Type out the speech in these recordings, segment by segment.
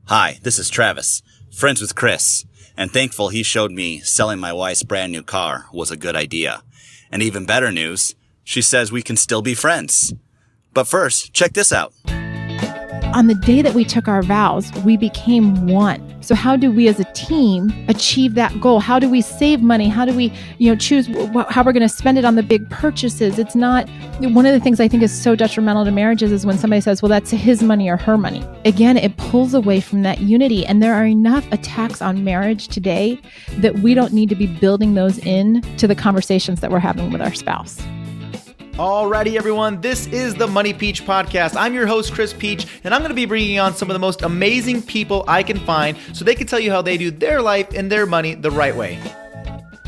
Hi, this is Travis, friends with Chris, and thankful he showed me selling my wife's brand new car was a good idea. And even better news, she says we can still be friends. But first, check this out. On the day that we took our vows, we became one. So how do we as a team achieve that goal? How do we save money? How do we, choose how we're going to spend it on the big purchases? It's not, one of the things I think is so detrimental to marriages is when somebody says, well, that's his money or her money. Again, it pulls away from that unity. And there are enough attacks on marriage today that we don't need to be building those in to the conversations that we're having with our spouse. Alrighty, everyone, this is the Money Peach Podcast. I'm your host, Chris Peach, and I'm going to be bringing on some of the most amazing people I can find so they can tell you how they do their life and their money the right way.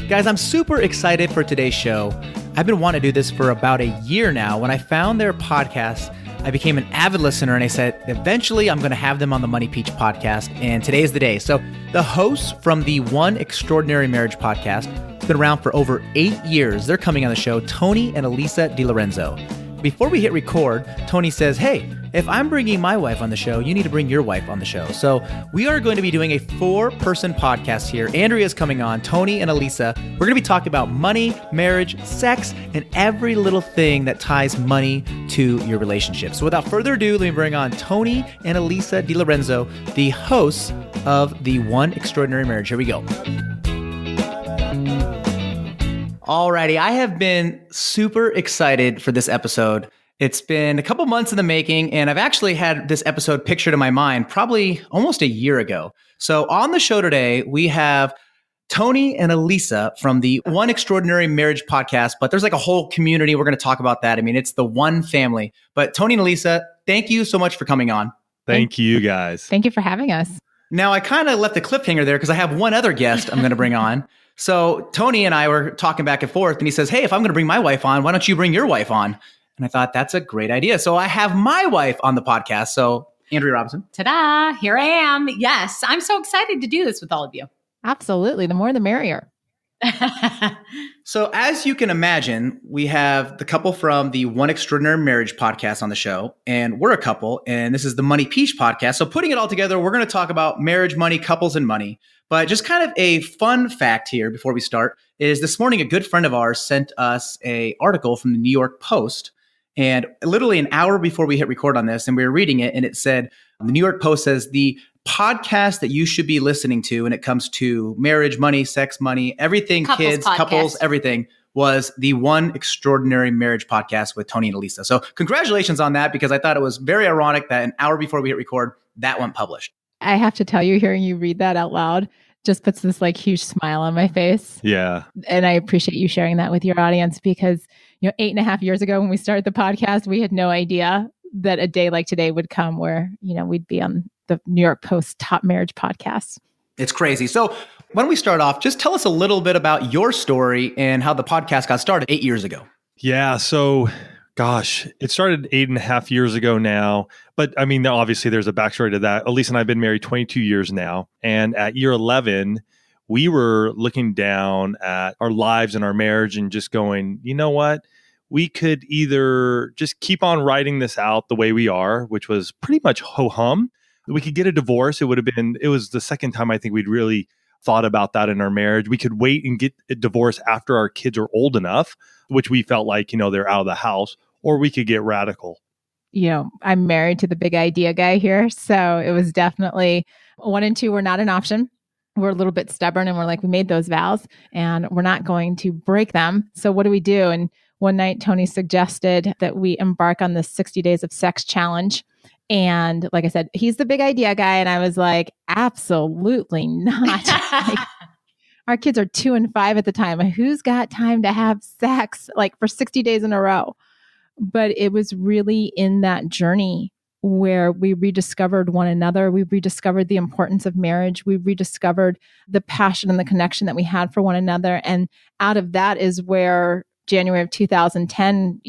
Guys, I'm super excited for today's show. I've been wanting to do this for about a year now. When I found their podcast, I became an avid listener, and I said, eventually I'm going to have them on the Money Peach Podcast, and today is the day. So the hosts from the One Extraordinary Marriage Podcast, been around for over 8 years. They're coming on the show, Tony and Alisa DiLorenzo. Before we hit record, Tony says, hey, if I'm bringing my wife on the show, you need to bring your wife on the show. So we are going to be doing a 4-person podcast here. Andrea's coming on, Tony and Alisa. We're going to be talking about money, marriage, sex, and every little thing that ties money to your relationship. So without further ado, let me bring on Tony and Alisa DiLorenzo, the hosts of the One Extraordinary Marriage. Here we go. Alrighty, I have been super excited for this episode. It's been a couple months in the making, and I've actually had this episode pictured in my mind probably almost a year ago. So on the show today, we have Tony and Alisa from the One Extraordinary Marriage Podcast, but there's like a whole community. We're going to talk about that. I mean, it's the one family. But Tony and Alisa, thank you so much for coming on. Thank you, guys. Thank you for having us. Now, I kind of left the cliffhanger there because I have one other guest I'm going to bring on. So Tony and I were talking back and forth, and he says, hey, if I'm going to bring my wife on, why don't you bring your wife on? And I thought, that's a great idea. So I have my wife on the podcast. So Andrea Robinson. Ta-da, here I am. Yes, I'm so excited to do this with all of you. Absolutely. The more, the merrier. So as you can imagine, we have the couple from the One Extraordinary Marriage Podcast on the show, and we're a couple, and this is the Money Peach Podcast. So putting it all together, we're going to talk about marriage, money, couples, and money. But just kind of a fun fact here before we start is this morning, a good friend of ours sent us an article from the New York Post, and literally an hour before we hit record on this, and we were reading it, and it said, the New York Post says, the podcast that you should be listening to when it comes to marriage, money, sex, money, everything, couples kids, podcast. Couples, everything was the One Extraordinary Marriage Podcast with Tony and Alisa. So congratulations on that, because I thought it was very ironic that an hour before we hit record, that went published. I have to tell you, hearing you read that out loud just puts this like huge smile on my face. Yeah. And I appreciate you sharing that with your audience because, 8.5 years ago when we started the podcast, we had no idea that a day like today would come where, we'd be on the New York Post Top Marriage Podcast. It's crazy. So when we start off, just tell us a little bit about your story and how the podcast got started 8 years ago. Yeah. So, gosh, it started 8.5 years ago now. But I mean, obviously there's a backstory to that. Elise and I have been married 22 years now. And at year 11, we were looking down at our lives and our marriage and just going, you know what? We could either just keep on writing this out the way we are, which was pretty much ho-hum. We could get a divorce. It was the second time I think we'd really thought about that in our marriage. We could wait and get a divorce after our kids are old enough, which we felt like, they're out of the house, or we could get radical. I'm married to the big idea guy here. So it was definitely 1 and 2 were not an option. We're a little bit stubborn and we're like, we made those vows and we're not going to break them. So what do we do? And one night, Tony suggested that we embark on this 60 days of sex challenge. And like I said, he's the big idea guy. And I was like, absolutely not. Our kids are 2 and 5 at the time. Who's got time to have sex like for 60 days in a row? But it was really in that journey where we rediscovered one another. We rediscovered the importance of marriage. We rediscovered the passion and the connection that we had for one another. And out of that is where January of 2010,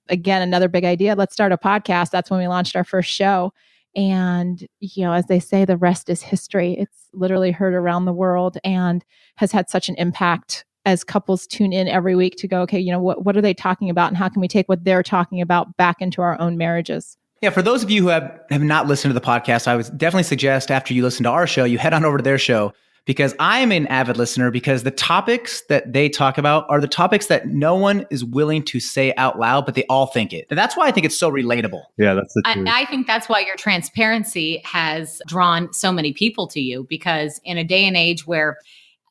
again, another big idea. Let's start a podcast. That's when we launched our first show. And, as they say, the rest is history. It's literally heard around the world and has had such an impact as couples tune in every week to go, okay, what are they talking about and how can we take what they're talking about back into our own marriages? Yeah, for those of you who have not listened to the podcast, I would definitely suggest after you listen to our show, you head on over to their show, because I'm an avid listener, because the topics that they talk about are the topics that no one is willing to say out loud, but they all think it. And that's why I think it's so relatable. Yeah, that's the truth. I think that's why your transparency has drawn so many people to you, because in a day and age where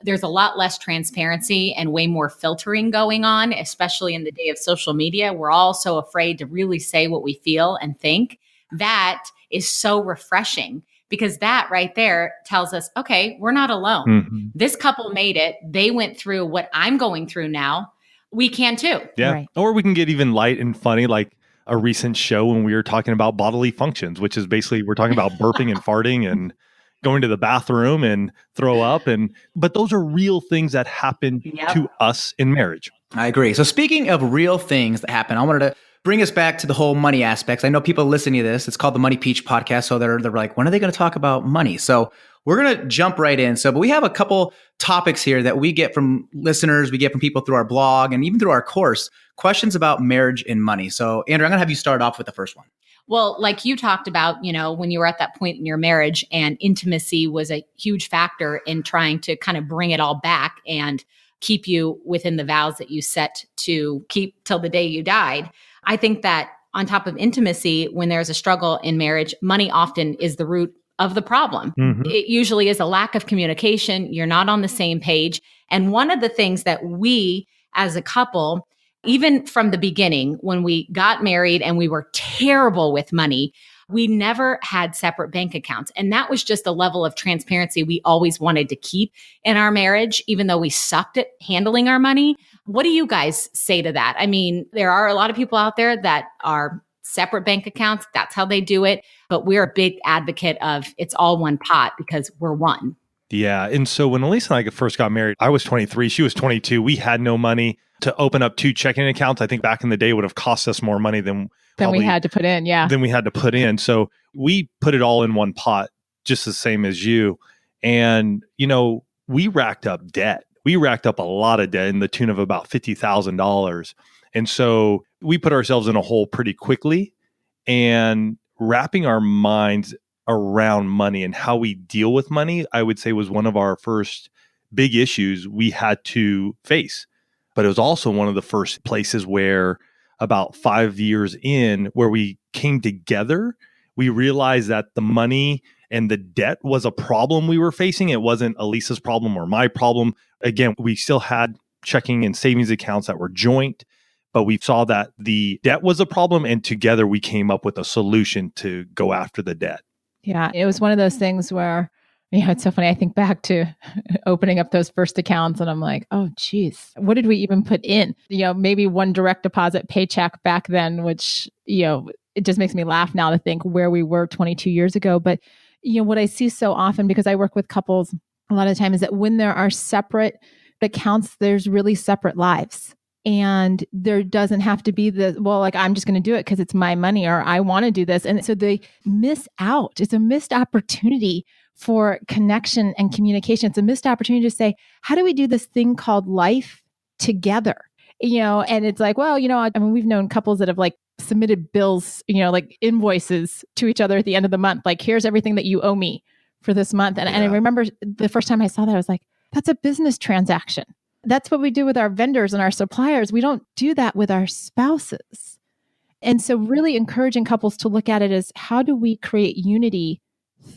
there's a lot less transparency and way more filtering going on, especially in the day of social media. We're all so afraid to really say what we feel and think. That is so refreshing, because that right there tells us, okay, we're not alone. Mm-hmm. This couple made it. They went through what I'm going through now. We can too. Yeah. Right. Or we can get even light and funny, like a recent show when we were talking about bodily functions, which is basically we're talking about burping and farting and going to the bathroom and throw up. But those are real things that happen to us in marriage. I agree. So speaking of real things that happen, I wanted to bring us back to the whole money aspects. I know people listening to this, it's called the Money Peach podcast. So they're like, when are they going to talk about money? So we're going to jump right in. But we have a couple topics here that we get from listeners, we get from people through our blog and even through our course, questions about marriage and money. So Andrew, I'm going to have you start off with the first one. Well, like you talked about, when you were at that point in your marriage, and intimacy was a huge factor in trying to kind of bring it all back and keep you within the vows that you set to keep till the day you died. I think that on top of intimacy, when there's a struggle in marriage, money often is the root of the problem. Mm-hmm. It usually is a lack of communication. You're not on the same page. And one of the things that we as a couple, even from the beginning, when we got married and we were terrible with money, we never had separate bank accounts. And that was just a level of transparency we always wanted to keep in our marriage, even though we sucked at handling our money. What do you guys say to that? I mean, there are a lot of people out there that are separate bank accounts. That's how they do it. But we're a big advocate of it's all one pot because we're one. Yeah. And so when Alisa and I first got married, I was 23, she was 22. We had no money to open up 2 checking accounts. I think back in the day would have cost us more money than we had to put in. Yeah. Than we had to put in. So we put it all in one pot, just the same as you. And, we racked up debt. We racked up a lot of debt in the tune of about $50,000. And so we put ourselves in a hole pretty quickly, and wrapping our minds around money and how we deal with money, I would say was one of our first big issues we had to face. But it was also one of the first places where about 5 years in, where we came together, we realized that the money and the debt was a problem we were facing. It wasn't Alisa's problem or my problem. Again, we still had checking and savings accounts that were joint, but we saw that the debt was a problem, and together we came up with a solution to go after the debt. Yeah, it was one of those things where, it's so funny. I think back to opening up those first accounts and I'm like, oh, geez, what did we even put in? Maybe one direct deposit paycheck back then, which, it just makes me laugh now to think where we were 22 years ago. But, what I see so often, because I work with couples a lot of the time, is that when there are separate accounts, there's really separate lives. And there doesn't have to be I'm just going to do it because it's my money, or I want to do this. And so they miss out. It's a missed opportunity for connection and communication. It's a missed opportunity to say, how do we do this thing called life together? And it's like, we've known couples that have submitted bills, invoices to each other at the end of the month. Like, here's everything that you owe me for this month. And I remember the first time I saw that, I was like, that's a business transaction. That's what we do with our vendors and our suppliers. We don't do that with our spouses. And so really encouraging couples to look at it as, how do we create unity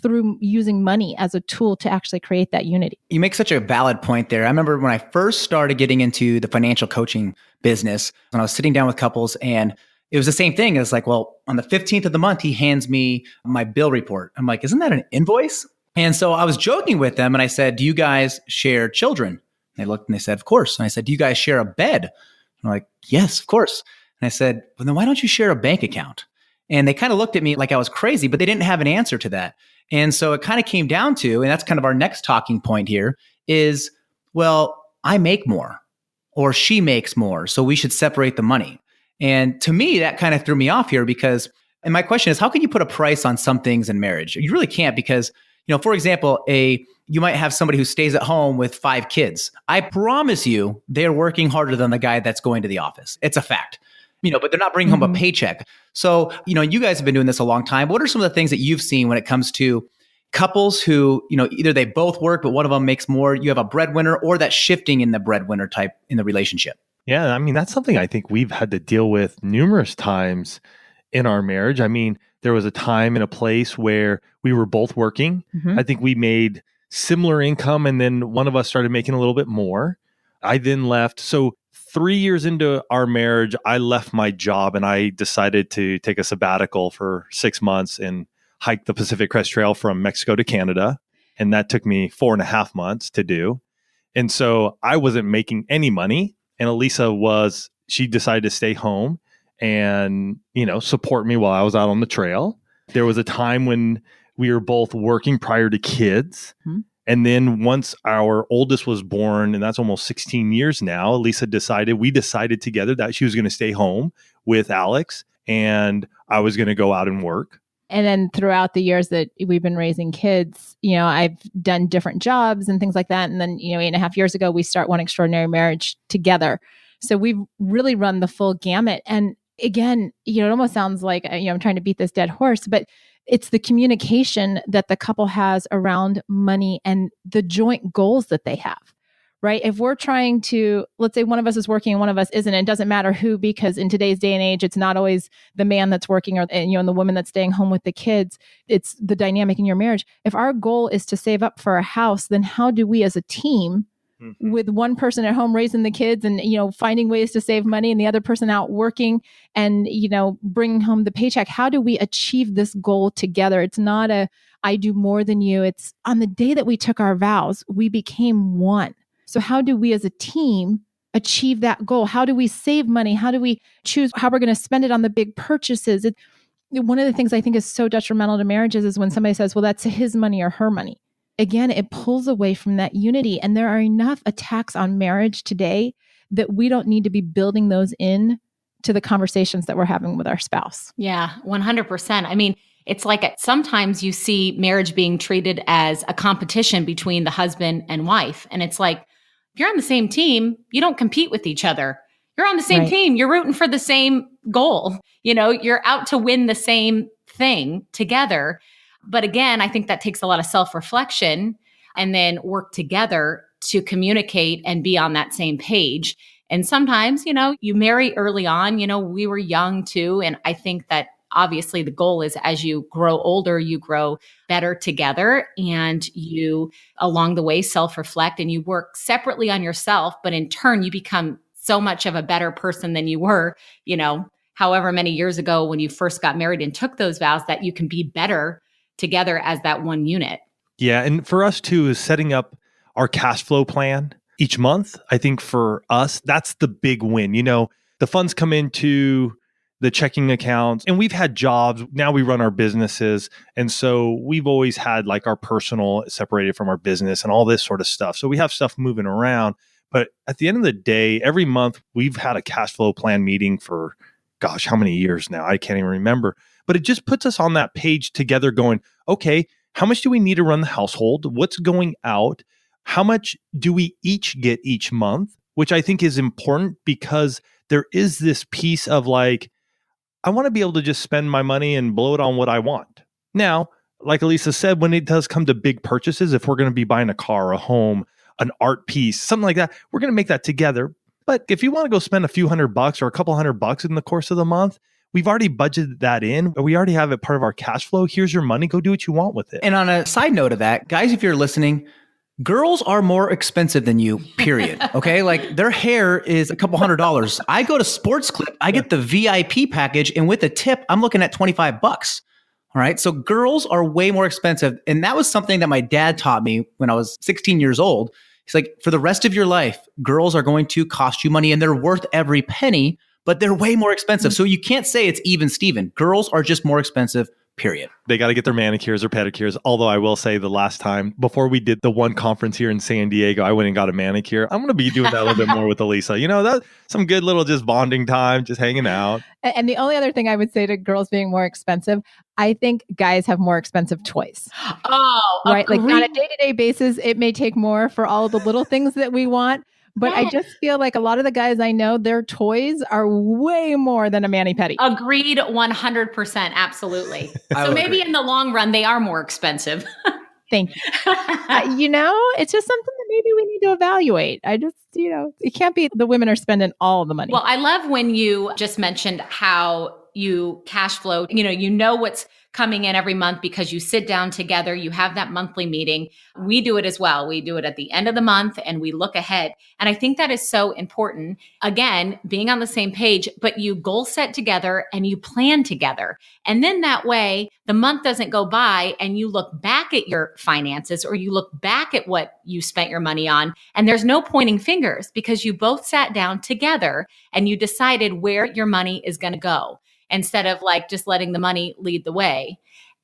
through using money as a tool to actually create that unity? You make such a valid point there. I remember when I first started getting into the financial coaching business, and I was sitting down with couples, and it was the same thing. It's like, well, on the 15th of the month, he hands me my bill report. I'm like, isn't that an invoice? And so I was joking with them, and I said, do you guys share children? They looked and they said, of course. And I said, do you guys share a bed? And they're like, yes, of course. And I said, well, then why don't you share a bank account? And they kind of looked at me like I was crazy, but they didn't have an answer to that. And so it kind of came down to, and that's kind of our next talking point here, is, well, I make more, or she makes more, so we should separate the money. And to me, that kind of threw me off here, because, and my question is, how can you put a price on some things in marriage? You really can't, because For example, you might have somebody who stays at home with 5 kids. I promise you, they're working harder than the guy that's going to the office. It's a fact. But they're not bringing home a paycheck. So, you guys have been doing this a long time. What are some of the things that you've seen when it comes to couples who, either they both work, but one of them makes more, you have a breadwinner, or that shifting in the breadwinner type in the relationship? Yeah, I mean, that's something I think we've had to deal with numerous times in our marriage. I mean, there was a time and a place where we were both working. I think we made similar income, and then one of us started making a little bit more. I then left. So 3 years into our marriage, I left my job and I decided to take a sabbatical for 6 months and hike the Pacific Crest Trail from Mexico to Canada. And that took me 4.5 months to do. And so I wasn't making any money. And Alisa she decided to stay home and, support me while I was out on the trail. There was a time when we were both working prior to kids. And then once our oldest was born, and that's almost 16 years now, Alisa we decided together that she was going to stay home with Alex and I was going to go out and work. And then throughout the years that we've been raising kids, I've done different jobs and things like that. And then, 8.5 years ago, we start One Extraordinary Marriage together. So we've really run the full gamut. And again, it almost sounds like, I'm trying to beat this dead horse, but it's the communication that the couple has around money and the joint goals that they have, right? If we're trying to, let's say one of us is working and one of us isn't, it doesn't matter who, because in today's day and age, it's not always the man that's working or, and the woman that's staying home with the kids. It's the dynamic in your marriage. If our goal is to save up for a house, then how do we as a team, with one person at home raising the kids and, finding ways to save money and the other person out working and, bringing home the paycheck, how do we achieve this goal together? It's not I do more than you. It's on the day that we took our vows, we became one. So how do we as a team achieve that goal? How do we save money? How do we choose how we're going to spend it on the big purchases? One of the things I think is so detrimental to marriages is when somebody says, well, that's his money or her money. Again, it pulls away from that unity. And there are enough attacks on marriage today that we don't need to be building those in to the conversations that we're having with our spouse. Yeah, 100%. I mean, it's like sometimes you see marriage being treated as a competition between the husband and wife. And it's like, if you're on the same team, you don't compete with each other. You're on the same team. You're rooting for the same goal. You're out to win the same thing together. But again, I think that takes a lot of self-reflection and then work together to communicate and be on that same page. And sometimes, you marry early on, we were young too. And I think that obviously the goal is as you grow older, you grow better together and you along the way self-reflect and you work separately on yourself. But in turn, you become so much of a better person than you were, however many years ago when you first got married and took those vows, that you can be better together as that one unit. Yeah. And for us too, is setting up our cash flow plan each month. I think for us, that's the big win. The funds come into the checking accounts and we've had jobs. Now we run our businesses. And so we've always had like our personal separated from our business and all this sort of stuff. So we have stuff moving around. But at the end of the day, every month we've had a cash flow plan meeting for, gosh, how many years now? I can't even remember. But it just puts us on that page together going, okay, how much do we need to run the household? What's going out? How much do we each get each month? Which I think is important because there is this piece of like, I want to be able to just spend my money and blow it on what I want. Now, like Alisa said, when it does come to big purchases, if we're going to be buying a car, a home, an art piece, something like that, we're going to make that together. But if you want to go spend a few $100 or a couple $100 in the course of the month, we've already budgeted that in. We already have it part of our cash flow. Here's your money. Go do what you want with it. And on a side note of that, guys, if you're listening, girls are more expensive than you, period. Okay. Like their hair is a couple $100. I go to Sports Clip, I get the VIP package, and with a tip, I'm looking at $25. All right. So girls are way more expensive. And that was something that my dad taught me when I was 16 years old. He's like, for the rest of your life, girls are going to cost you money and they're worth every penny, but they're way more expensive. So you can't say it's even Steven. Girls are just more expensive, period. They got to get their manicures or pedicures. Although I will say the last time, before we did the one conference here in San Diego, I went and got a manicure. I'm going to be doing that a little bit more with Alisa. That's some good little just bonding time, just hanging out. And the only other thing I would say to girls being more expensive, I think guys have more expensive toys. Oh, right. agreed. Like on a day-to-day basis, it may take more for all of the little things that we want. But I just feel like a lot of the guys I know, their toys are way more than a mani-pedi. Agreed 100%. Absolutely. So maybe in the long run, they are more expensive. Thank you. It's just something that maybe we need to evaluate. It can't be the women are spending all the money. Well, I love when you just mentioned how you cash flow, you know what's coming in every month because you sit down together, you have that monthly meeting. We do it as well. We do it at the end of the month and we look ahead. And I think that is so important. Again, being on the same page, but you goal set together and you plan together. And then that way the month doesn't go by and you look back at your finances or you look back at what you spent your money on. And there's no pointing fingers because you both sat down together and you decided where your money is going to go, instead of like just letting the money lead the way.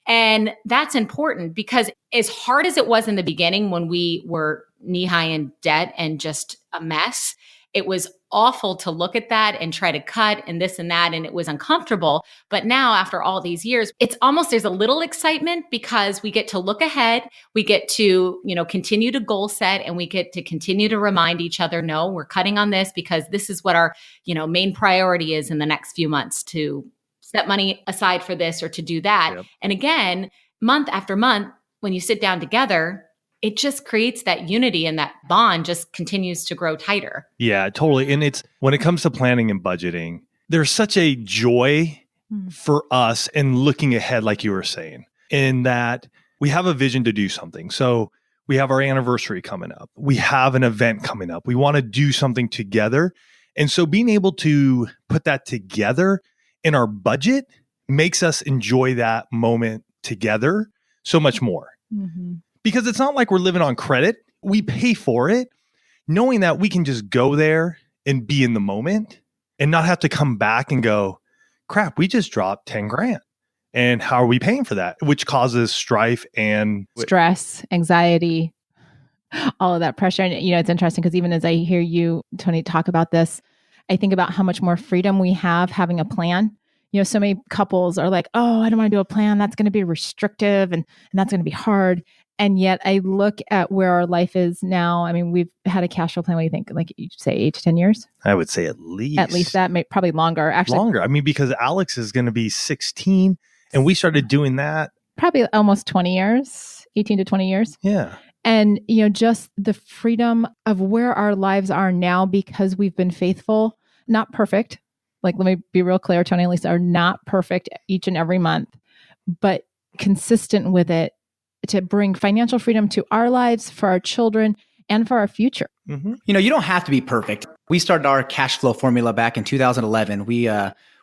And that's important because as hard as it was in the beginning when we were knee-high in debt and just a mess, it was awful to look at that and try to cut and this and that, and it was uncomfortable. But now after all these years, it's almost, there's a little excitement because we get to look ahead, we get to, continue to goal set, and we get to continue to remind each other, no, we're cutting on this because this is what our, main priority is in the next few months, to set money aside for this or to do that. Yep. And again, month after month, when you sit down together, it just creates that unity and that bond just continues to grow tighter. Yeah, totally. And it's when it comes to planning and budgeting, there's such a joy for us in looking ahead, like you were saying, in that we have a vision to do something. So we have our anniversary coming up. We have an event coming up. We want to do something together. And so being able to put that together in our budget makes us enjoy that moment together so much more. Mm-hmm. Because it's not like we're living on credit. We pay for it, knowing that we can just go there and be in the moment and not have to come back and go, crap, we just dropped 10 grand. And how are we paying for that? Which causes strife and stress, anxiety, all of that pressure. And, it's interesting because even as I hear you, Tony, talk about this, I think about how much more freedom we have having a plan. So many couples are like, oh, I don't want to do a plan. That's going to be restrictive and that's going to be hard. And yet I look at where our life is now. I mean, we've had a cash flow plan. What do you think? Like you say 8 to 10 years? I would say at least that, probably longer. Actually, longer. I mean, because Alex is going to be 16 and we started doing that. Probably almost 20 years, 18 to 20 years. Yeah. And, just the freedom of where our lives are now because we've been faithful, not perfect. Like, let me be real clear, Tony and Lisa are not perfect each and every month, but consistent with it to bring financial freedom to our lives, for our children, and for our future. Mm-hmm. You don't have to be perfect. We started our cash flow formula back in 2011. We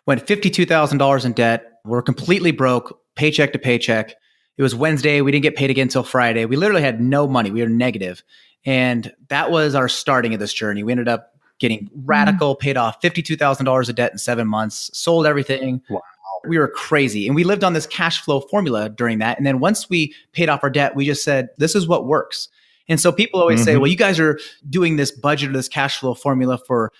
went $52,000 in debt. We're completely broke, paycheck to paycheck. It was Wednesday. We didn't get paid again until Friday. We literally had no money. We were negative. And that was our starting of this journey. We ended up getting radical, paid off $52,000 of debt in 7 months, sold everything. Wow. We were crazy. And we lived on this cash flow formula during that. And then once we paid off our debt, we just said, this is what works. And so people always say, well, you guys are doing this budget or this cash flow formula for,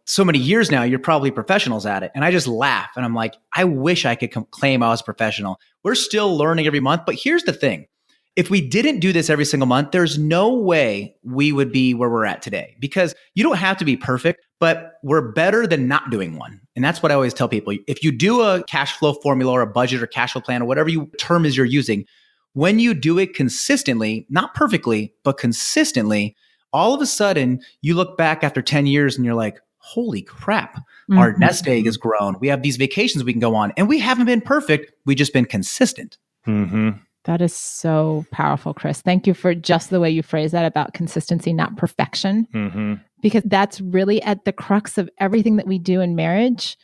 so many years now, you're probably professionals at it. And I just laugh and I'm like, I wish I could claim I was a professional. We're still learning every month. But here's the thing. If we didn't do this every single month, there's no way we would be where we're at today, because you don't have to be perfect, but we're better than not doing one. And that's what I always tell people. If you do a cash flow formula or a budget or cash flow plan or whatever term is you're using, when you do it consistently, not perfectly, but consistently, all of a sudden you look back after 10 years and you're like, holy crap, our nest egg has grown. We have these vacations we can go on, and we haven't been perfect. We've just been consistent. Mm-hmm. That is so powerful, Chris. Thank you for just the way you phrase that about consistency, not perfection, because that's really at the crux of everything that we do in marriage.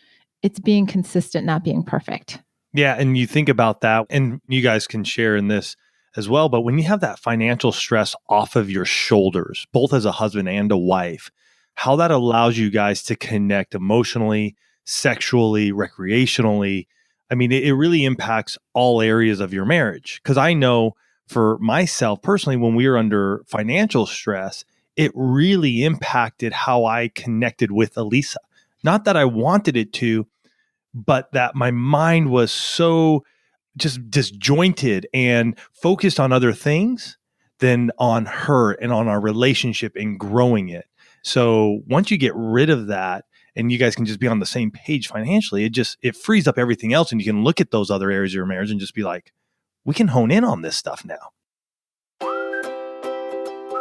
It's being consistent, not being perfect. Yeah. And you think about that, and you guys can share in this as well. But when you have that financial stress off of your shoulders, both as a husband and a wife, how that allows you guys to connect emotionally, sexually, recreationally, I mean, it really impacts all areas of your marriage. Because I know for myself personally, when we were under financial stress, it really impacted how I connected with Alisa. Not that I wanted it to, but that my mind was so just disjointed and focused on other things than on her and on our relationship and growing it. So once you get rid of that and you guys can just be on the same page financially, it frees up everything else, and you can look at those other areas of your marriage and just be like, we can hone in on this stuff now.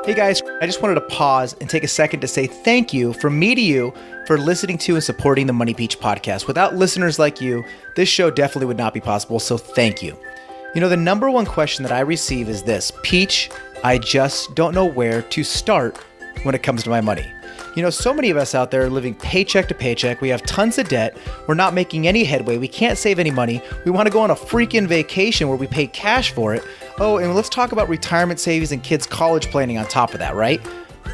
Hey guys, I just wanted to pause and take a second to say thank you from me to you for listening to and supporting the Money Peach podcast. Without listeners like you, this show definitely would not be possible, so thank you. You know, the number one question that I receive is this: Peach, I just don't know where to start when it comes to my money. You know, so many of us out there are living paycheck to paycheck. We have tons of debt. We're not making any headway. We can't save any money. We want to go on a freaking vacation where we pay cash for it. Oh, and let's talk about retirement savings and kids' college planning on top of that, right?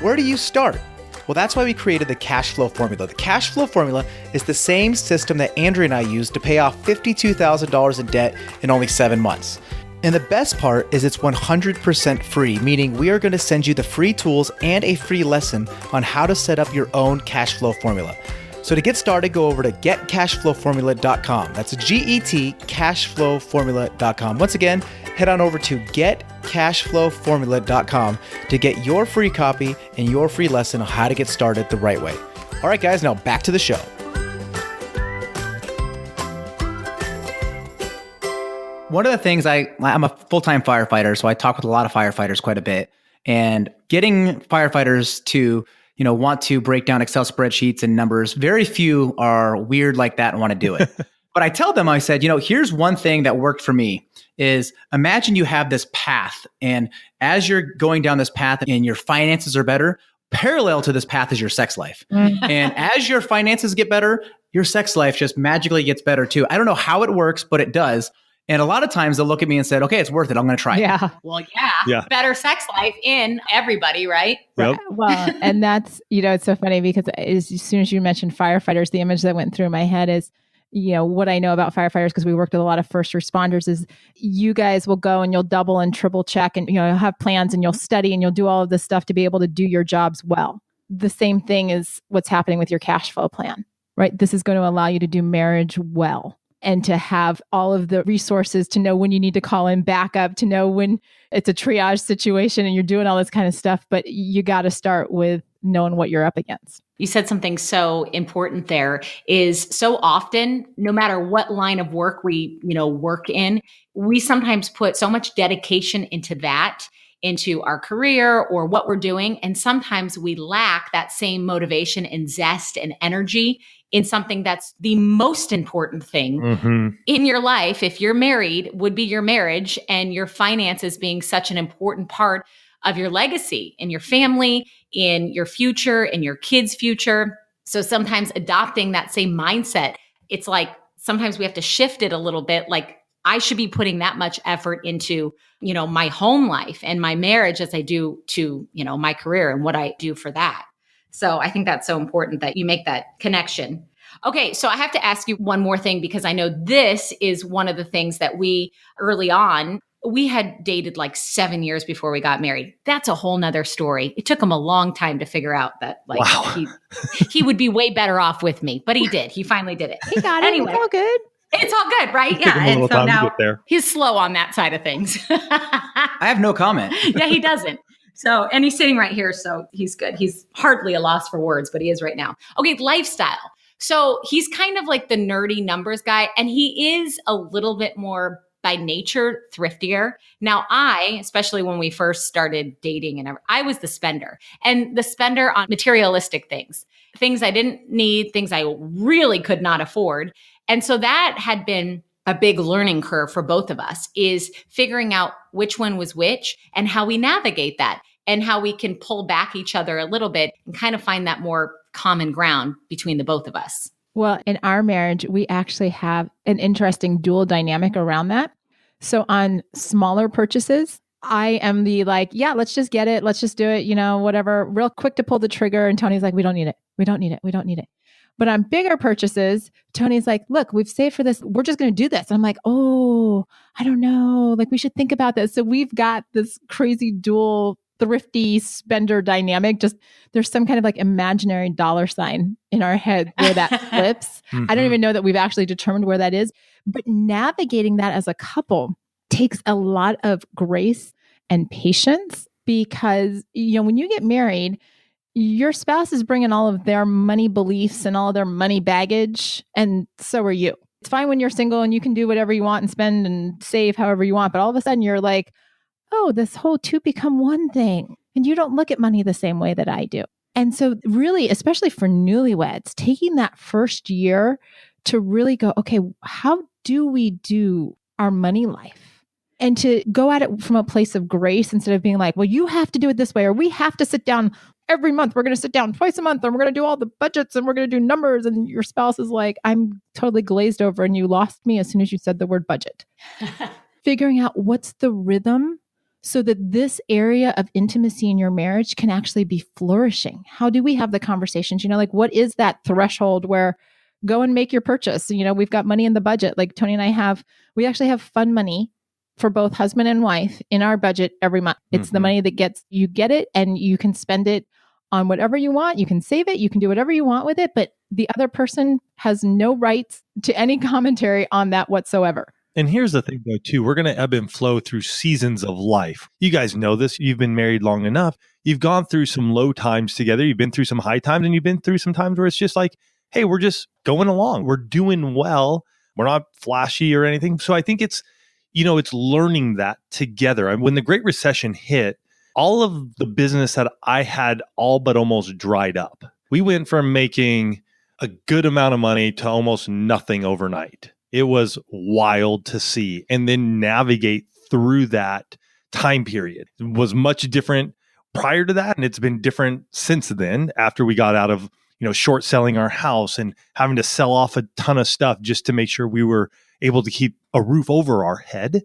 Where do you start? Well, that's why we created the cash flow formula. The cash flow formula is the same system that Andrea and I used to pay off $52,000 in debt in only 7 months. And the best part is it's 100% free, meaning we are going to send you the free tools and a free lesson on how to set up your own cash flow formula. So to get started, go over to getcashflowformula.com. That's getcashflowformula.com. Once again, head on over to getcashflowformula.com to get your free copy and your free lesson on how to get started the right way. All right, guys, now back to the show. One of the things I'm a full-time firefighter, so I talk with a lot of firefighters quite a bit, and getting firefighters to, want to break down Excel spreadsheets and numbers, very few are weird like that and want to do it. But I tell them, I said, here's one thing that worked for me is imagine you have this path, and as you're going down this path and your finances are better, parallel to this path is your sex life. And as your finances get better, your sex life just magically gets better too. I don't know how it works, but it does. And a lot of times they'll look at me and say, okay, it's worth it. I'm going to try it. Yeah. Well, yeah. Better sex life in everybody, right? Yep. Well, and that's, it's so funny because as soon as you mentioned firefighters, the image that went through my head is, what I know about firefighters, because we worked with a lot of first responders, is you guys will go and you'll double and triple check and, you'll have plans and you'll study and you'll do all of this stuff to be able to do your jobs well. The same thing is what's happening with your cash flow plan, right? This is going to allow you to do marriage well, and to have all of the resources to know when you need to call in backup, to know when it's a triage situation and you're doing all this kind of stuff. But you got to start with knowing what you're up against. You said something so important there is so often, no matter what line of work we, work in, we sometimes put so much dedication into that, into our career or what we're doing. And sometimes we lack that same motivation and zest and energy in something that's the most important thing in your life. If you're married, would be your marriage, and your finances being such an important part of your legacy in your family, in your future, in your kids' future. So sometimes adopting that same mindset, it's like sometimes we have to shift it a little bit. Like, I should be putting that much effort into, my home life and my marriage as I do to, my career and what I do for that. So I think that's so important that you make that connection. Okay, so I have to ask you one more thing, because I know this is one of the things that we early on, we had dated like 7 years before we got married. That's a whole nother story. It took him a long time to figure out that he would be way better off with me, but he did. He finally did it. He got it. Anyway, it's all good. It's all good, right? Yeah. And so now he's slow on that side of things. I have no comment. Yeah, he doesn't. So, and he's sitting right here, so he's good. He's hardly a loss for words, but he is right now. Okay, lifestyle. So he's kind of like the nerdy numbers guy, and he is a little bit more by nature thriftier. Now I, especially when we first started dating I was the spender, and the spender on materialistic things I didn't need, things I really could not afford. And so that had been a big learning curve for both of us, is figuring out which one was which and how we navigate that and how we can pull back each other a little bit and kind of find that more common ground between the both of us. Well, in our marriage, we actually have an interesting dual dynamic around that. So on smaller purchases, I am the let's just get it. Let's just do it, whatever, real quick to pull the trigger. And Tony's like, we don't need it. We don't need it. We don't need it. But on bigger purchases, Tony's like, look, we've saved for this. We're just going to do this. And I'm like, oh, I don't know. Like we should think about this. So we've got this crazy dual thrifty spender dynamic. Just there's some kind of like imaginary dollar sign in our head where that flips. I don't even know that we've actually determined where that is. But navigating that as a couple takes a lot of grace and patience because, when you get married, your spouse is bringing all of their money beliefs and all of their money baggage, and so are you. It's fine when you're single and you can do whatever you want and spend and save however you want, but all of a sudden you're like, oh, this whole two become one thing, and you don't look at money the same way that I do. And so really, especially for newlyweds, taking that first year to really go, okay, how do we do our money life? And to go at it from a place of grace instead of being like, well, you have to do it this way, or we have to sit down every month. We're going to sit down twice a month and we're going to do all the budgets and we're going to do numbers. And your spouse is like, I'm totally glazed over and you lost me as soon as you said the word budget. Figuring out what's the rhythm so that this area of intimacy in your marriage can actually be flourishing. How do we have the conversations? Like what is that threshold where go and make your purchase? We've got money in the budget. Like Tony and I we actually have fun money for both husband and wife in our budget every month. It's the money that you get it and you can spend it on whatever you want. You can save it. You can do whatever you want with it, but the other person has no rights to any commentary on that whatsoever. And here's the thing though, too, we're going to ebb and flow through seasons of life. You guys know this. You've been married long enough. You've gone through some low times together. You've been through some high times, and you've been through some times where it's just like, hey, we're just going along. We're doing well. We're not flashy or anything. So I think it's learning that together. And when the Great Recession hit, all of the business that I had all but almost dried up. We went from making a good amount of money to almost nothing overnight. It was wild to see and then navigate through that time period. It was much different prior to that, and it's been different since then after we got out of short selling our house and having to sell off a ton of stuff just to make sure we were able to keep a roof over our head.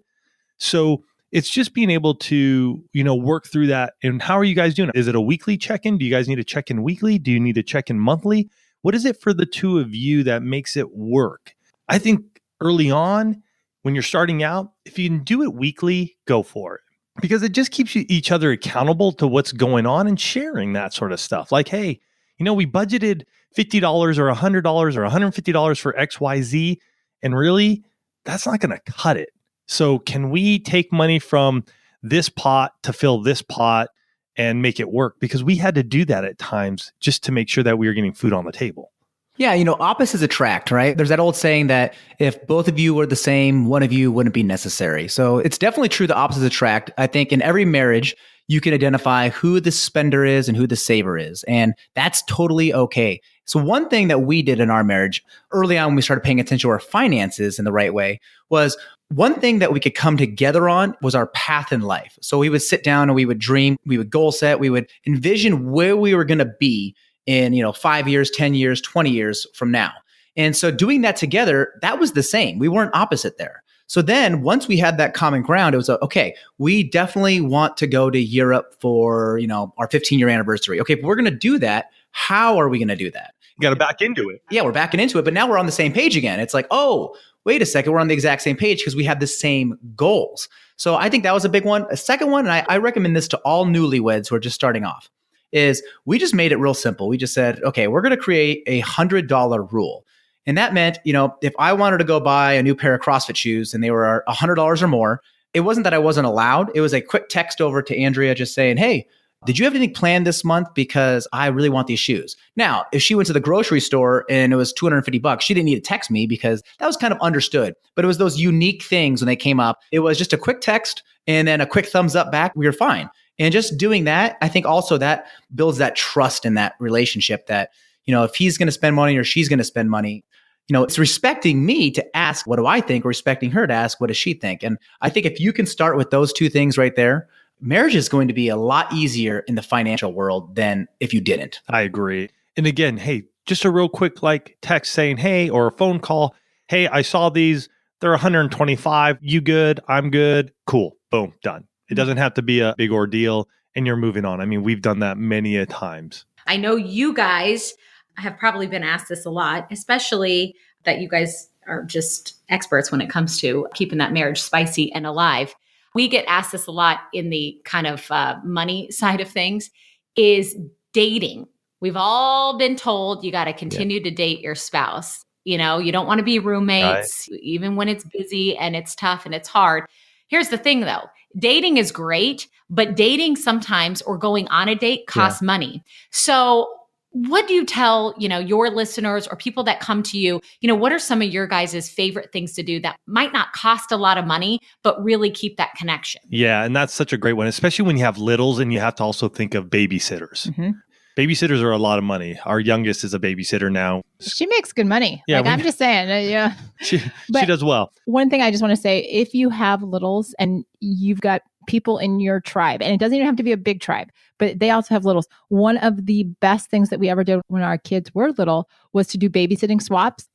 So it's just being able to, work through that. And how are you guys doing? Is it a weekly check-in? Do you guys need to check in weekly? Do you need to check in monthly? What is it for the two of you that makes it work? I think early on, when you're starting out, if you can do it weekly, go for it. Because it just keeps each other accountable to what's going on and sharing that sort of stuff. Like, hey, we budgeted $50 or $100 or $150 for XYZ. And really, that's not going to cut it. So can we take money from this pot to fill this pot and make it work? Because we had to do that at times just to make sure that we were getting food on the table. Yeah, opposites attract, right? There's that old saying that if both of you were the same, one of you wouldn't be necessary. So it's definitely true that opposites attract. I think in every marriage, you can identify who the spender is and who the saver is. And that's totally okay. So one thing that we did in our marriage early on when we started paying attention to our finances in the right way was one thing that we could come together on was our path in life. So we would sit down and we would dream, we would goal set, we would envision where we were going to be in 5 years, 10 years, 20 years from now. And so doing that together, that was the same. We weren't opposite there. So then once we had that common ground, it was okay, we definitely want to go to Europe for, our 15-year anniversary. Okay, if we're going to do that, how are we going to do that? You got to back into it. Yeah, we're backing into it, but now we're on the same page again. It's like, oh, wait a second, we're on the exact same page because we have the same goals. So I think that was a big one. A second one, and I recommend this to all newlyweds who are just starting off, is we just made it real simple. We just said, okay, we're going to create a $100 rule. And that meant, if I wanted to go buy a new pair of CrossFit shoes and they were $100 or more, it wasn't that I wasn't allowed. It was a quick text over to Andrea just saying, hey, did you have anything planned this month? Because I really want these shoes. Now, if she went to the grocery store and it was $250, she didn't need to text me because that was kind of understood. But it was those unique things when they came up. It was just a quick text and then a quick thumbs up back. We were fine. And just doing that, I think also that builds that trust in that relationship that, if he's going to spend money or she's going to spend money, it's respecting me to ask, what do I think? Or respecting her to ask, what does she think? And I think if you can start with those two things right there, marriage is going to be a lot easier in the financial world than if you didn't. I agree. And again, hey, just a real quick text saying, hey, or a phone call. Hey, I saw these. They're 125. You good? I'm good. Cool. Boom. Done. It doesn't have to be a big ordeal and you're moving on. I mean, we've done that many a times. I know you guys I have probably been asked this a lot, especially that you guys are just experts when it comes to keeping that marriage spicy and alive. We get asked this a lot in the kind of money side of things, is dating. We've all been told you got to continue to date your spouse. You know, you don't want to be roommates, even when it's busy and it's tough and it's hard. Here's the thing though, dating is great, but dating sometimes or going on a date costs money. So what do you tell, your listeners or people that come to you, what are some of your guys' favorite things to do that might not cost a lot of money, but really keep that connection? Yeah. And that's such a great one, especially when you have littles and you have to also think of babysitters. Mm-hmm. Babysitters are a lot of money. Our youngest is a babysitter now. She makes good money. Yeah, I'm just saying. Yeah. She does well. One thing I just want to say, if you have littles and you've got people in your tribe, and it doesn't even have to be a big tribe, but they also have littles. One of the best things that we ever did when our kids were little was to do babysitting swaps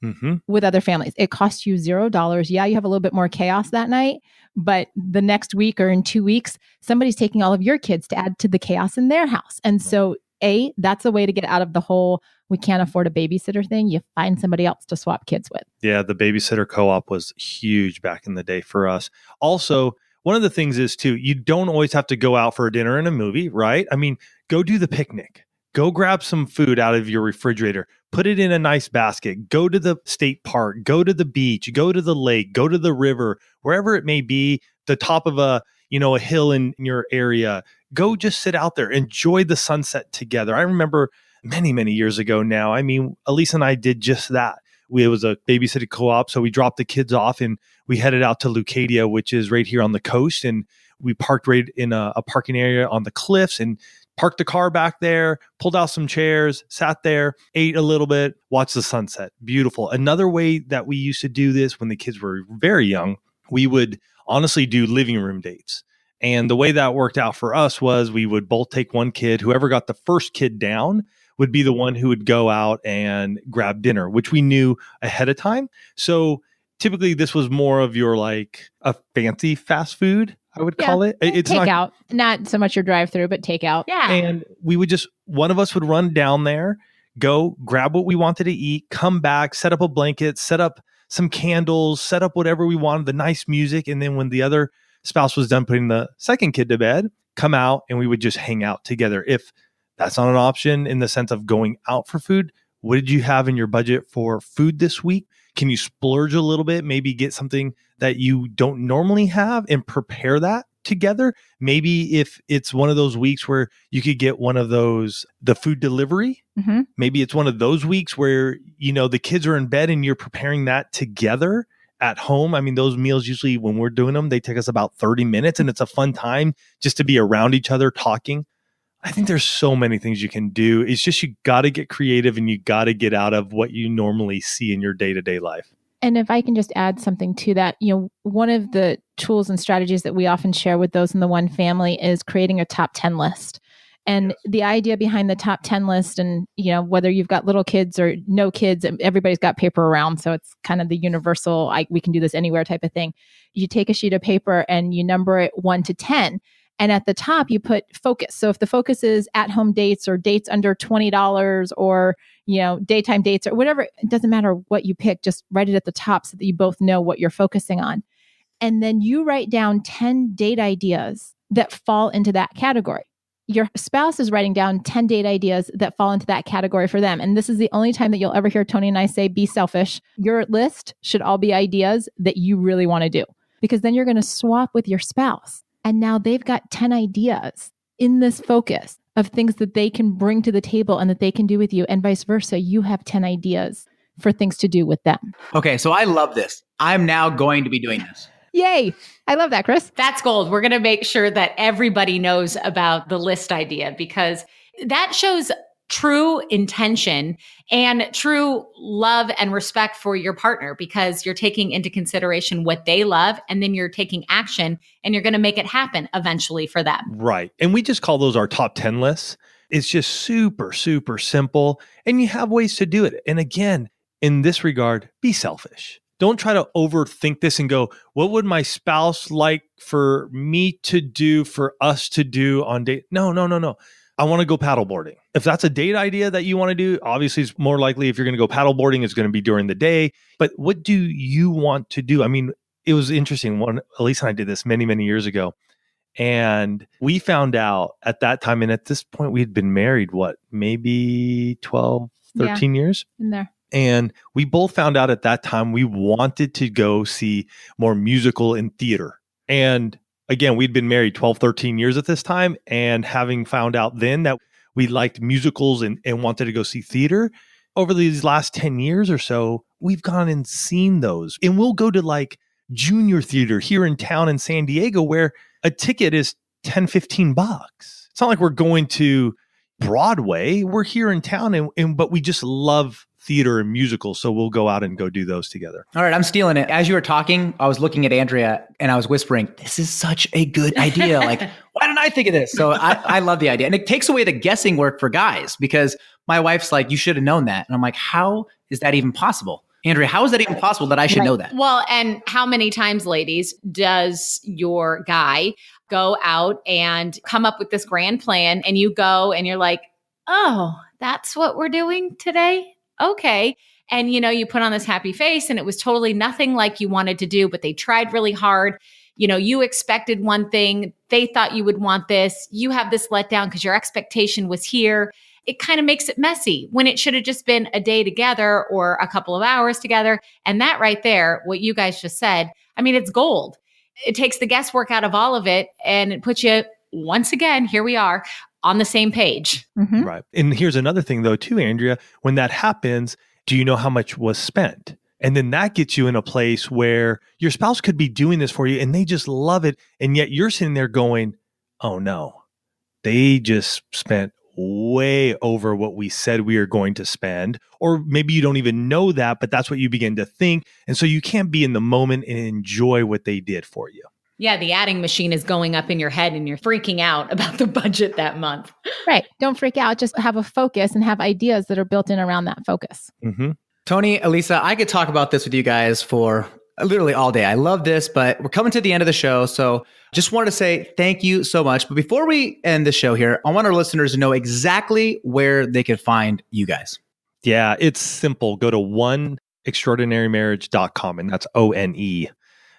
with other families. It costs you $0. Yeah, you have a little bit more chaos that night, but the next week or in 2 weeks, somebody's taking all of your kids to add to the chaos in their house. And so that's a way to get out of the whole, we can't afford a babysitter thing. You find somebody else to swap kids with. Yeah, the babysitter co-op was huge back in the day for us. Also, one of the things is too, you don't always have to go out for a dinner and a movie, right? I mean, go do the picnic. Go grab some food out of your refrigerator. Put it in a nice basket. Go to the state park. Go to the beach. Go to the lake. Go to the river. Wherever it may be, the top of a hill in your area. Go just sit out there. Enjoy the sunset together. I remember many, many years ago now. I mean, Alisa and I did just that. It was a babysitting co-op. So we dropped the kids off and we headed out to Leucadia, which is right here on the coast. And we parked right in a parking area on the cliffs and parked the car back there, pulled out some chairs, sat there, ate a little bit, watched the sunset. Beautiful. Another way that we used to do this when the kids were very young, we would honestly do living room dates. And the way that worked out for us was we would both take one kid. Whoever got the first kid down would be the one who would go out and grab dinner, which we knew ahead of time. So typically this was more of your like a fancy fast food, I would call it. It's takeout, not so much your drive-through, but takeout. Yeah. And we would one of us would run down there, go grab what we wanted to eat, come back, set up a blanket, set up some candles, set up whatever we wanted, the nice music. And then when the other spouse was done putting the second kid to bed, come out and we would just hang out together. If that's not an option in the sense of going out for food, what did you have in your budget for food this week? Can you splurge a little bit? Maybe get something that you don't normally have and prepare that together. Maybe if it's one of those weeks where you could get one of those, the food delivery, maybe it's one of those weeks where, the kids are in bed and you're preparing that together at home. I mean, those meals usually when we're doing them, they take us about 30 minutes and it's a fun time just to be around each other talking. I think there's so many things you can do. It's just, you got to get creative and you got to get out of what you normally see in your day-to-day life. And if I can just add something to that, one of the tools and strategies that we often share with those in the one family is creating a top 10 list. And the idea behind the top 10 list, and whether you've got little kids or no kids, everybody's got paper around. So it's kind of the universal, we can do this anywhere type of thing. You take a sheet of paper and you number it 1 to 10. And at the top, you put focus. So if the focus is at-home dates or dates under $20 or, daytime dates or whatever, it doesn't matter what you pick, just write it at the top so that you both know what you're focusing on. And then you write down 10 date ideas that fall into that category. Your spouse is writing down 10 date ideas that fall into that category for them. And this is the only time that you'll ever hear Tony and I say, be selfish. Your list should all be ideas that you really want to do, because then you're going to swap with your spouse. And now they've got 10 ideas in this focus of things that they can bring to the table and that they can do with you, and vice versa. You have 10 ideas for things to do with them. Okay, so I love this. I'm now going to be doing this. Yay. I love that, Chris. That's gold. We're going to make sure that everybody knows about the list idea, because that shows true intention and true love and respect for your partner, because you're taking into consideration what they love, and then you're taking action and you're going to make it happen eventually for them. Right. And we just call those our top 10 lists. It's just super, super simple, and you have ways to do it. And again, in this regard, be selfish. Don't try to overthink this and go, what would my spouse like for me to do, for us to do on date? No. I want to go paddleboarding. If that's a date idea that you want to do, obviously it's more likely if you're going to go paddleboarding, it's going to be during the day. But what do you want to do? I mean, it was interesting. Alisa and I did this many, many years ago. And we found out at that time, and at this point we had been married, maybe 12, 13 years? In there. And we both found out at that time we wanted to go see more musical and theater. And again, we'd been married 12, 13 years at this time. And having found out then that we liked musicals and wanted to go see theater, over these last 10 years or so, we've gone and seen those. And we'll go to like junior theater here in town in San Diego where a ticket is $10, $15. It's not like we're going to Broadway. We're here in town, but we just love theater and musicals. So we'll go out and go do those together. All right, I'm stealing it. As you were talking, I was looking at Andrea and I was whispering, this is such a good idea. Like, why didn't I think of this? So I love the idea. And it takes away the guessing work for guys because my wife's like, you should have known that. And I'm like, how is that even possible? Andrea, how is that even possible that I should know that? Well, and how many times, ladies, does your guy go out and come up with this grand plan and you go and you're like, oh, that's what we're doing today? Okay. And, you put on this happy face and it was totally nothing like you wanted to do, but they tried really hard. You expected one thing. They thought you would want this. You have this letdown because your expectation was here. It kind of makes it messy when it should have just been a day together or a couple of hours together. And that right there, what you guys just said, I mean, it's gold. It takes the guesswork out of all of it and it puts you, once again, here we are, on the same page. Mm-hmm. Right. And here's another thing though, too, Andrea, when that happens, do you know how much was spent? And then that gets you in a place where your spouse could be doing this for you and they just love it. And yet you're sitting there going, oh no, they just spent way over what we said we are going to spend. Or maybe you don't even know that, but that's what you begin to think. And so you can't be in the moment and enjoy what they did for you. Yeah, the adding machine is going up in your head and you're freaking out about the budget that month. Right. Don't freak out. Just have a focus and have ideas that are built in around that focus. Mm-hmm. Tony, Alisa, I could talk about this with you guys for literally all day. I love this, but we're coming to the end of the show. So just wanted to say thank you so much. But before we end the show here, I want our listeners to know exactly where they can find you guys. Yeah, it's simple. Go to oneextraordinarymarriage.com, and that's ONE,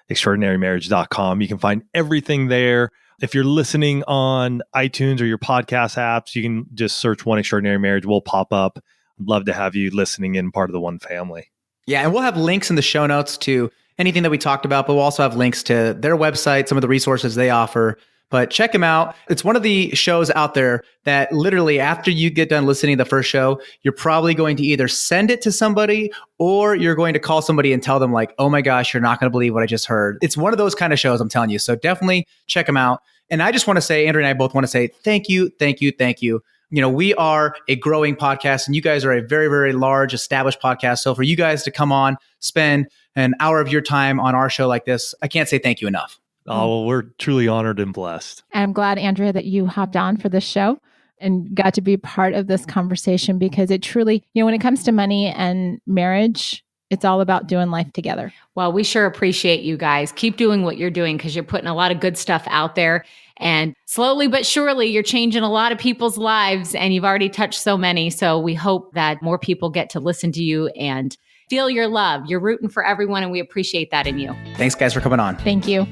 extraordinarymarriage.com. You can find everything there. If you're listening on iTunes or your podcast apps, you can just search One Extraordinary Marriage. We'll pop up. I'd love to have you listening in, part of the One family. Yeah, and we'll have links in the show notes to anything that we talked about, but we'll also have links to their website, some of the resources they offer. But check them out. It's one of the shows out there that literally after you get done listening to the first show, you're probably going to either send it to somebody or you're going to call somebody and tell them like, oh my gosh, you're not going to believe what I just heard. It's one of those kind of shows, I'm telling you. So definitely check them out. And I just want to say, Andrea and I both want to say thank you, thank you, thank you. We are a growing podcast and you guys are a very, very large established podcast. So for you guys to come on, spend an hour of your time on our show like this, I can't say thank you enough. Oh, well, we're truly honored and blessed. I'm glad, Andrea, that you hopped on for this show and got to be part of this conversation because it truly, when it comes to money and marriage, it's all about doing life together. Well, we sure appreciate you guys. Keep doing what you're doing because you're putting a lot of good stuff out there. And slowly but surely, you're changing a lot of people's lives and you've already touched so many. So we hope that more people get to listen to you and feel your love. You're rooting for everyone and we appreciate that in you. Thanks, guys, for coming on. Thank you.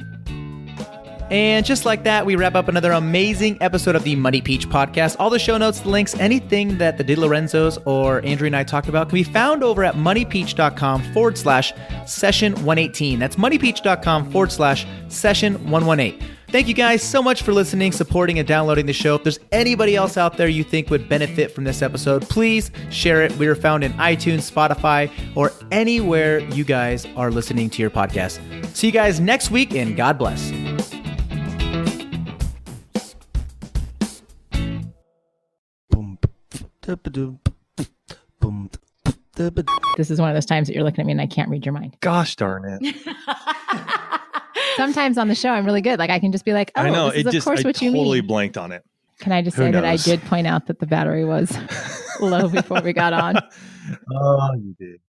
And just like that, we wrap up another amazing episode of the Money Peach podcast. All the show notes, the links, anything that the DiLorenzos or Andrea and I talked about can be found over at moneypeach.com/session118. That's moneypeach.com/session118. Thank you guys so much for listening, supporting, and downloading the show. If there's anybody else out there you think would benefit from this episode, please share it. We are found in iTunes, Spotify, or anywhere you guys are listening to your podcast. See you guys next week, and God bless. This is one of those times that you're looking at me and I can't read your mind. Gosh darn it. Sometimes on the show, I'm really good. Like I can just be like, oh, I know. this is of course what you mean. I totally blanked on it. Can I just say that I did point out that the battery was low before we got on? Oh, you did.